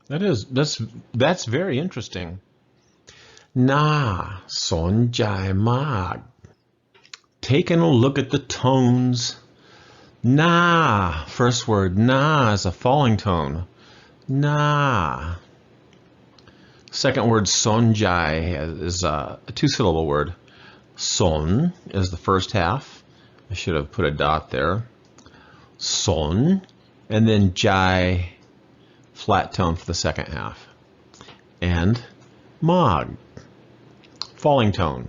That's very interesting. น่าสนใจมาก Taking a look at the tones. Na, first word, na is a falling tone. Na. Second word, sonjai, is a two-syllable word. Son is the first half. I should have put a dot there. Son, and then jai, flat tone for the second half. And mag, falling tone.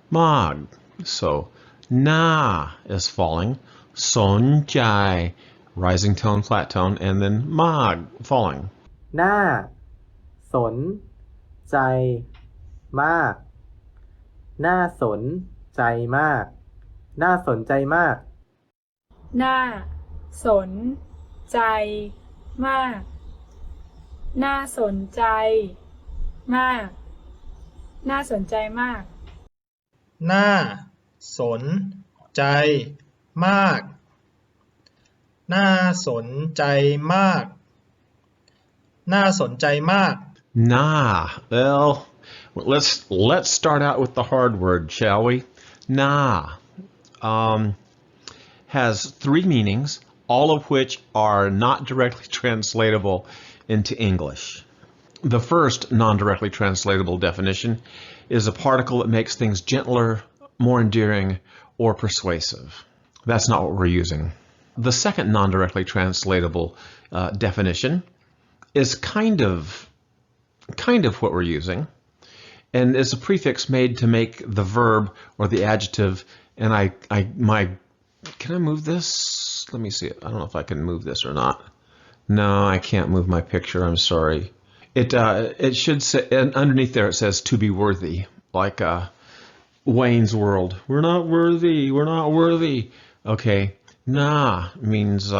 Mag. So na is falling. Son jai, rising tone, flat tone, and then mag, falling. น่าสนใจมาก น่าสนใจมาก น่าสนใจมาก น่าสนใจมาก น่าสนใจมาก น่าสนใจมาก น่าสนใจมาก น่าสนใจมาก น่าสนใจมาก Nah. Well, let's start out with the hard word, shall we? Nah has three meanings, all of which are not directly translatable into English. The first non-directly translatable definition is a particle that makes things gentler, more endearing, or persuasive. That's not what we're using. The second non-directly translatable definition is kind of what we're using, and is a prefix made to make the verb or the adjective. And can I move this? Let me see it. I don't know if I can move this or not. No, I can't move my picture. I'm sorry. It should say, and underneath there it says to be worthy, like Wayne's World. We're not worthy. We're not worthy. Okay. Nah means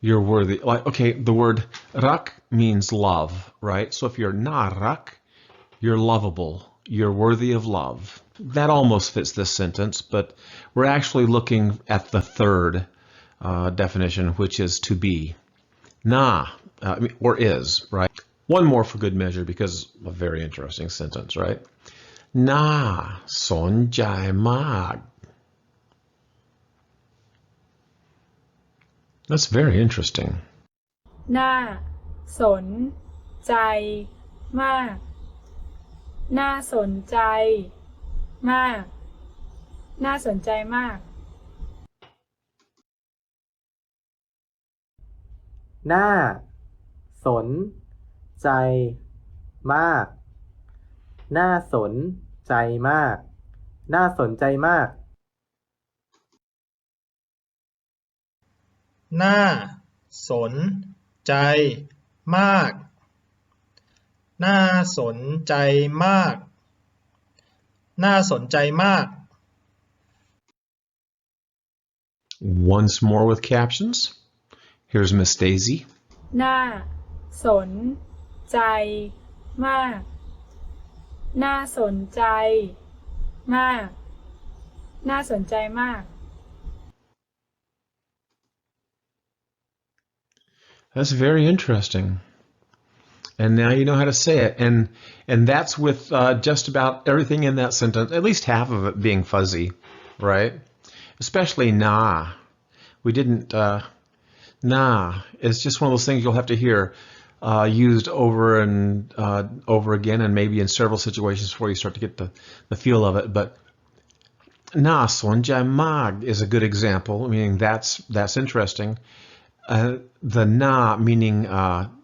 you're worthy. Like, okay, the word rak means love, right? So if you're na rak, you're lovable. You're worthy of love. That almost fits this sentence, but we're actually looking at the third definition, which is to be. Na, or is, right? One more for good measure because a very interesting sentence, right? Na sonjai mag. That's very interesting. น่าสนใจมาก น่าสนใจมาก น่าสนใจมาก น่าสนใจมาก น่าสนใจมาก น่าสนใจมาก น่าสนใจมาก น่าสนใจมาก น่าสนใจมาก Once more with captions. Here's Miss Daisy. น่าสนใจมาก น่าสนใจมาก น่าสนใจมาก That's very interesting. And now you know how to say it. And that's with just about everything in that sentence, at least half of it being fuzzy, right? Especially nah. We didn't, nah. It's just one of those things you'll have to hear used over and over again, and maybe in several situations before you start to get the feel of it. But nah sonjai mag is a good example, meaning that's interesting. The na, meaning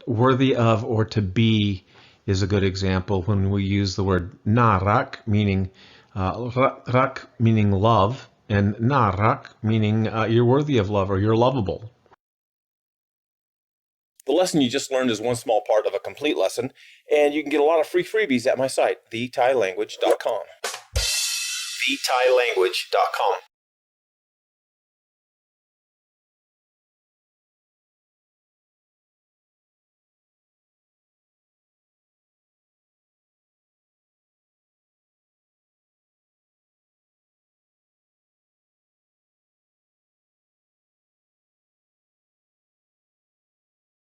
worthy of or to be, is a good example when we use the word na rak, meaning rak meaning love, and na rak meaning you're worthy of love or you're lovable. The lesson you just learned is one small part of a complete lesson, and you can get a lot of free freebies at my site, thethailanguage.com. thethailanguage.com.